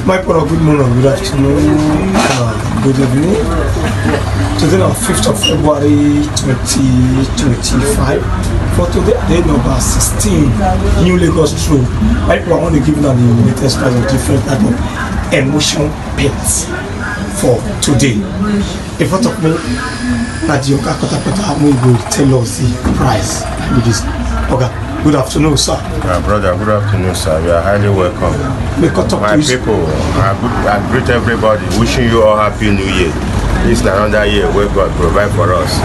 My brother, good morning, good afternoon, good evening. Today on 5th of February 2025. For today, day number 16, New Lagos Road. My people, I want to give you the latest price of different type of emotion paints for today. In front of me, Nadioka Kotapeta will tell us the price with this. Okay. Good afternoon, sir. Brother, good afternoon, sir. You are highly welcome. My people, I greet everybody, wishing you all Happy New Year. This is another year where God provide for us.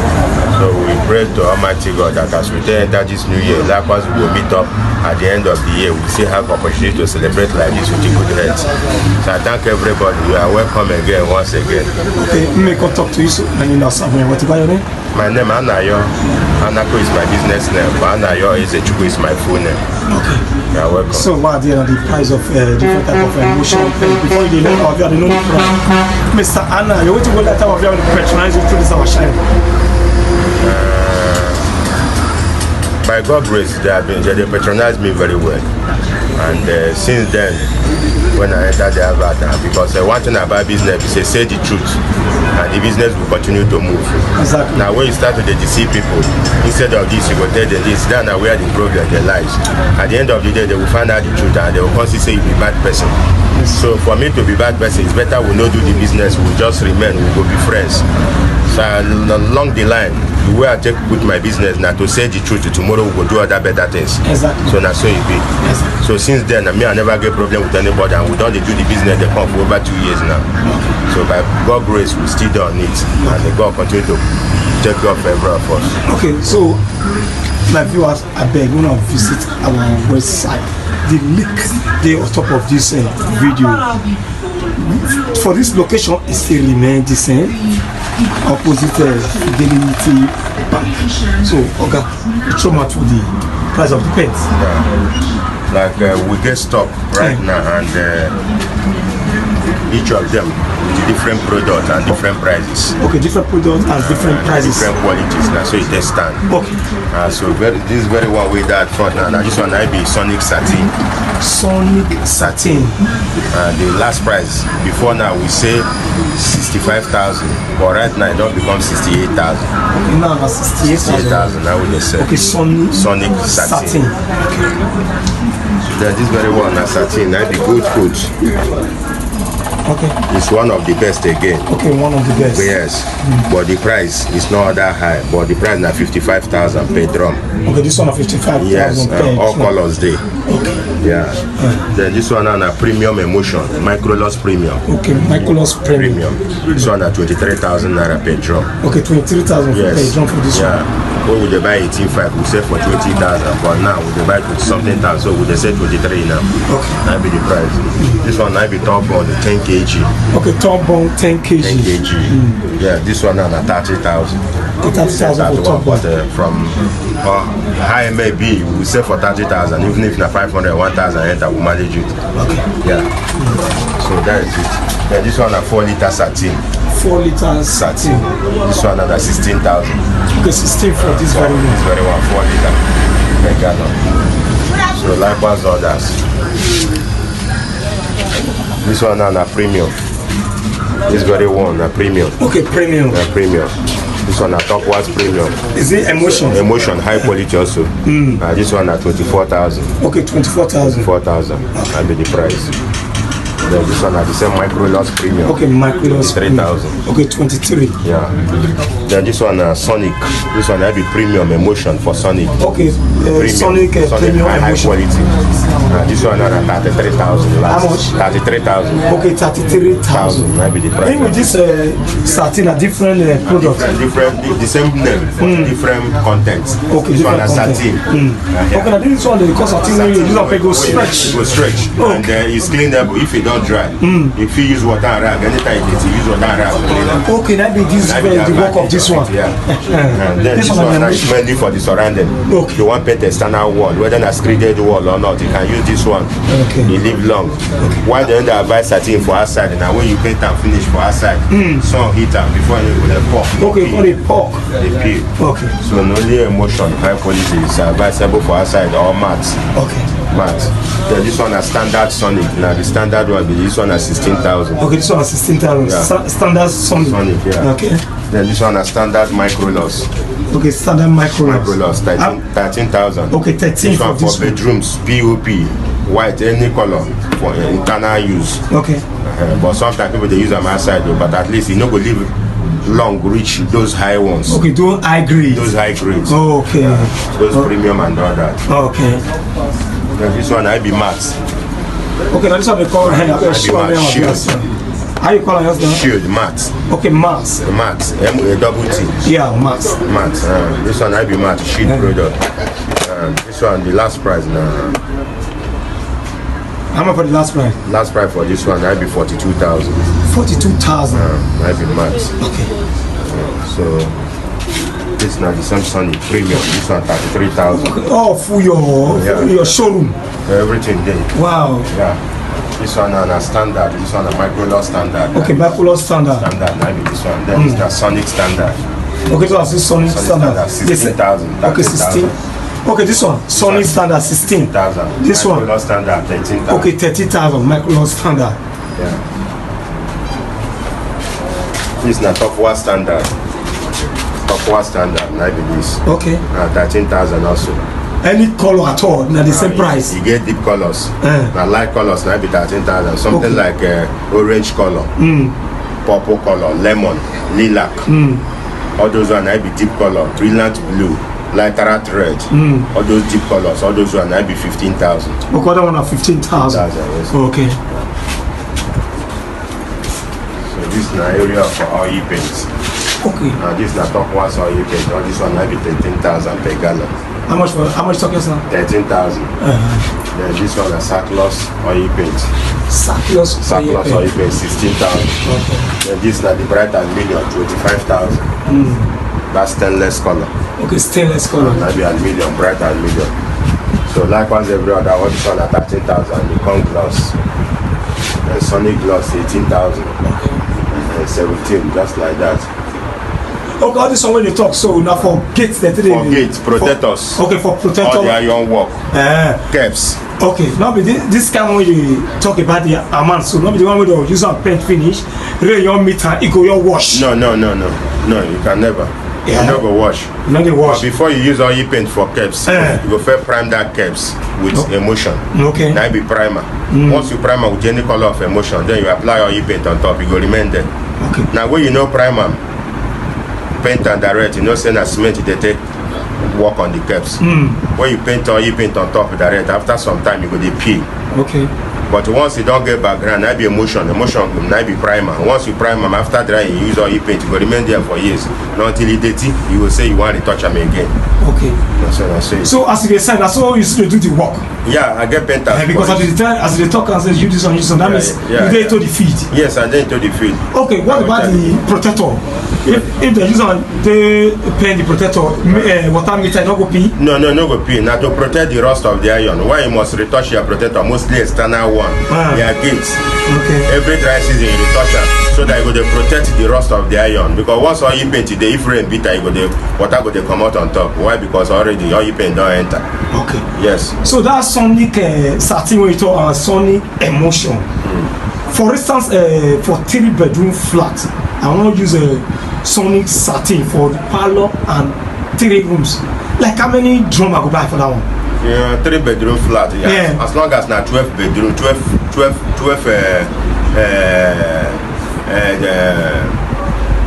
So we pray to Almighty God that as we enter this new year, likewise we will meet up at the end of the year. We still have opportunity to celebrate like this with a good health. So I thank everybody. You are welcome again, once again. Okay, may I talk to you? My name is Samuel. What is your name? My name is Anayo. Anako is my business name, but Anayo is my full name. Okay. You are welcome. So what are the price of different type of emotion? Before you know, you are the no price. Mr. Anna, you want to go that time of you patronize you through this our shine? By God's grace, they patronize me very well. And since then, when I entered the avatar, because one thing about business is say the truth, and the business will continue to move. Exactly. Now when you start to deceive people, instead of this, you will tell them this, then where the problem in their lives. At the end of the day, they will find out the truth and they will constantly say you're a bad person. So for me to be a bad person, it's better we not do the business, we'll just remain, we will be friends. So along the line, the way I take with my business now to say the truth, tomorrow we will do other better things. Exactly. So now so it be. Exactly. So since then, I never get problem with anybody, and we don't do the business they come for over 2 years now. So by God's grace, we still done it, and the God continue to take God favor of us. Okay, so my viewers, I beg you to visit our website. The link there on top of this video. For this location, it still remains the same. Opposite Fidelity Bank. So, okay, show much for the price of the pens. Yeah. Like we get stock right now, and each of them with different products and different prices. Okay, different products and different prices. Different qualities. Now, so it stand. Okay. So this is very one way that front now. This one I be Sonic Satin. Sonic Satin. The last price before now we say 65,000, but right now it don't become 68,000. Okay, now 68,000. Now we just say. Okay, Sonic Satin. Okay. Then this very one na satin. That be good food. Okay. It's one of the best again. Okay, one of the best. Yes, but the price is not that high. But the price is 55,000 per drum. Okay, this one 55,000. Yes, all colors day. Okay. Yeah. Then this one on a premium emotion, microloss premium. Okay, microloss premium. This one at 23,000 naira per drum. Okay, 23,000 per drum for this one. When we buy 18.5, we sell for 20,000. But now we buy 20 something thousand, so we sell 23 now. Okay. That be the price. This one I be top on the 10 kg. Okay, top bone 10 kg. 10 kg. Yeah, this one on 30,000. 30,000 for top bone. But from high maybe we sell for 30,000. Even if na 500, 1,000 enter, we manage it. Okay. Yeah. So that is it. Yeah, this one a 4-liter satin. 4 liters satin. This one at 16,000. Okay, 16 for this very one. This very one 4 liter per gallon. So likewise others. This one a premium. This very one a premium. Okay, premium. A premium. This one a top was premium. Is it emotion? Emotion, high quality also. This one at 24,000. Okay, 24,000. 24,000. That'll be the price. Then this one at the same microloss premium. Okay, microloss 3,000. Okay, 23. Yeah. Then this one Sonic. This one will be premium emotion for Sonic. Okay, Sonic premium high emotion. quality. This one at 33,000. How much? 33,000. Okay, 33,000. That be the price. I think with this satin a different product. Different, the same name, different contents. Okay, this one different satin. Okay, now this one because satin you use up go stretch. Go stretch. Oh. And it's cleanable if it don't dry. If you use water and rag, anytime you use water and rag, clean up. Okay, that be this the work of this one. Yeah. And then this one is mainly for the surrounding. Okay. You want paint external wall, whether a screeded wall or not, you can use this one. Okay. You live long. Okay. Why don't they advise satin for outside? Now when you paint and finish for outside, sun heat them before you will pork. Okay, for the pork. They peel. Okay. So only emotion, high quality is advisable for outside or mats. Okay. Matte. Then this one a standard Sonic. Now the standard one, this one a 16,000. Okay, this one a 16,000. Yeah. Standard Sonic. Sonic, yeah. Okay. Then this one a standard Micro Loss. Okay, standard Micro Loss, 13,000. Okay, 13 this for one this for bedrooms, POP, white, any color for internal use. Okay. But sometimes people they use them outside though, but at least you know go live long reach those high ones. Okay, those high grades. Those high grades. Oh, okay. Those premium and all that. Okay. Then this one I be matte. Okay, now this one they call shield. How you call it? Shield, matte. Okay, matte. Matte, M-A-T-T. Yeah, matte. Matte. This one I be matte, shield product. This one, the last price now. How much for the last price? Last price for this one, I be 42,000. 42,000. I be matte. Okay. So this now the Samsung premium. This one 33,000. Okay. Oh, for your showroom. Everything there. Wow. Yeah. This one on a standard. This one a Micro Loss standard. Okay, Micro Loss standard. Standard. Maybe this one. Then it's the Sonic standard. Okay, so this Sonic standard. 16,000. Okay, 16. Okay, this one Sonic standard 16,000. This one Micro Loss standard 13,000. Okay, 30,000. Micro Loss standard. Yeah. This is the top one standard. Top one standard. Maybe this. Okay. 13,000 also. Any color at all, now the same price. You get deep colors. Light colors maybe 13,000. Something like orange color, purple color, lemon, lilac. All those one might be deep color, brilliant blue, lighter red. All those deep colors, all those one might be 15,000. Okay, that one are 15,000. Yes. Okay. So this is an area for oil paints. Okay. This is the top one oil paint. All this one might be 13,000 per gallon. How much talking now? 13,000. Then this one a Saclos oil paint. Saclos oil paint 16,000. Okay. Then this is the bright aluminium 25,000. That's stainless color. Okay, stainless color. Maybe aluminium, bright aluminium. So likewise every other one this one at 13,000. The con gloss. Then Sonic gloss 18,000. And 17, just like that. Okay, all this one when you talk, so now for gates that they for gates, protectors. Okay, for protectors. All the iron work. Caps. Okay, now be this kind when you talk about the amount, so not be the one with the use and paint finish, really your meter, it go your wash. No, you can never. Yeah. You never wash. Not the wash. But before you use oil paint for caps, you go first prime that caps with emulsion. Okay. Now it be primer. Once you primer with any color of emulsion, then you apply oil paint on top, it go remain there. Okay. Now when you know primer, paint and direct, you know saying that cement they take work on the caps. When you paint or you paint on top direct, after some time you go dey peel. Okay. But once you don't get background, that be emulsion that be primer. Once you prime them after drying, you use all you paint, you go remain there for years. Not until it dirty, you will say you want to touch them again. Okay. That's what I say. So as you said, that's how you used to do the work. Yeah, I get painters. Because as they talk and say you this one, that means you get into the field. Yes, I get into the field. Okay, what about the protector? If the user they paint the protector, water meter not go pee? No go pee. Now to protect the rust of the iron, why you must retouch your protector, mostly external one. Their gates. Okay. Every dry season you retouch them so that you go to protect the rust of the iron. Because once all you paint today, if rain bitter, you go to water go to come out on top. Why? Because already all you paint don't enter. Okay. Yes. So that Sonic starting when you talk Sonic emotion. For instance, for 3-bedroom flat, I want to use a Sonic satin for the parlor and 3 rooms. Like how many drum I go buy for that one? Yeah, 3-bedroom flat. Yeah. As long as not 12 bedroom, 12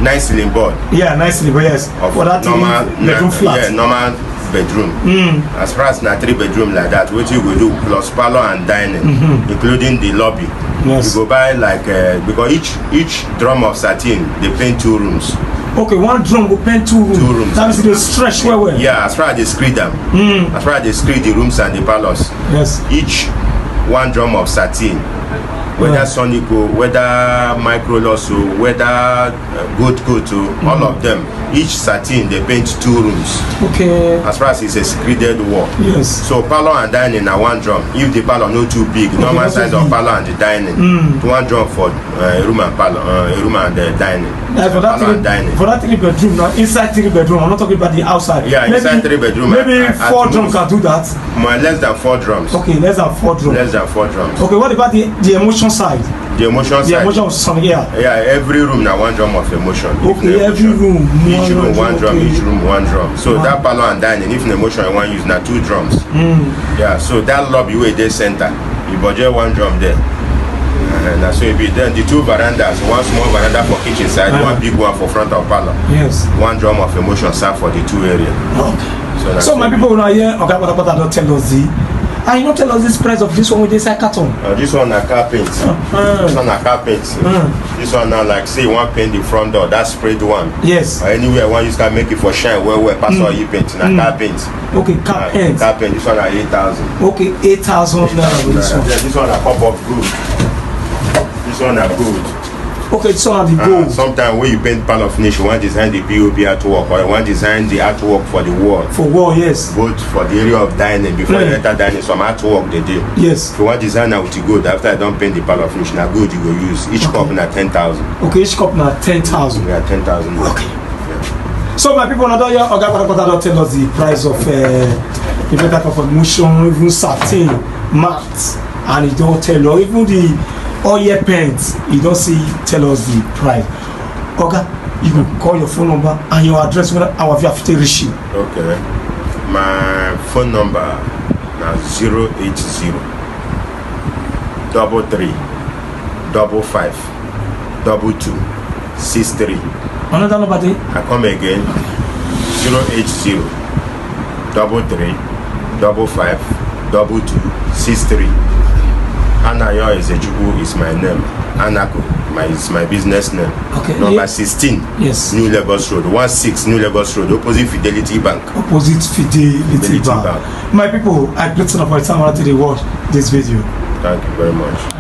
nice ceiling board. Yeah, nice ceiling board. Yes. For that normal bedroom flat. Yeah, normal bedroom. As far as not 3-bedroom like that, what you will do plus parlor and dining, including the lobby. Yes. You go buy like because each drum of satin they paint 2 rooms. Okay, one drum will paint 2 rooms. 2 rooms. That means they stretch well. Yeah, as far as they screed them. As far as they screed the rooms and the parlors. Yes. Each one drum of satin whether Sonico, whether Micro Losso, whether Goat Coat, all of them. Each satin they paint 2 rooms. Okay. As far as it's a screeded wall. Yes. So parlor and dining are 1 drum. If the parlor not too big, normal size of parlor and the dining, 1 drum for room and parlor, room and dining. For that 3 bedroom, now inside 3 bedroom, I'm not talking about the outside. Yeah, maybe, inside 3 bedroom. Maybe 4 drums can do that. More less than 4 drums. Okay, less than 4 drums. Less than 4 drums. Okay, what about the emotion side? The emotion side. The emotion side, yeah. Yeah, every room now 1 drum of emotion. Okay, every room. Each room 1 drum, each room 1 drum. So that parlor and dining, if an emotion I want use now 2 drums. Yeah, so that lobby way they center, you budget 1 drum there. And so it be then the 2 verandas, 1 small veranda for kitchen side, 1 big one for front of parlor. Yes. 1 drum of emotion serve for the 2 area. Okay. So my people now here, okay, what don't tell us and you not tell us this price of this one with this carton. This one are car paint. This one are car paint. This one now like say you want paint the front door, that sprayed one. Yes. Or anywhere one you can make it for shine where pass all you paint na car paint. Okay, car paint. Car paint. This one are 8,000. Okay, 8,000 naira with this one. Yeah, this one are pop up good. This one are good. Okay, this one are the gold. Sometimes when you paint panel finish, you want to design the POP artwork or you want to design the artwork for the wall. For wall, yes. Both for the area of dining before you enter dining, some artwork they do. Yes. If you want to design now with the gold, after I don't paint the panel finish, now gold you go use. Each cup na 10,000. Okay, each cup na 10,000. Yeah, 10,000. Okay. Yeah. So my people, another year, Oga don't tell us the price of different type of emulsion, even satin, matte, and it don't tell us even the oil paints. You don't see tell us the price. Oga, you can call your phone number and your address when our via reach you. Okay. My phone number now 080 33 55 22 63. Another number there? I come again 080 33 55 22 63. Anayo Ezejubu is my name. Anako is my business name. Okay. Number 16. Yes. New Lagos Road. 16 New Lagos Road. Opposite Fidelity Bank. Opposite Fidelity Bank. My people, I put on for time to watch this video. Thank you very much.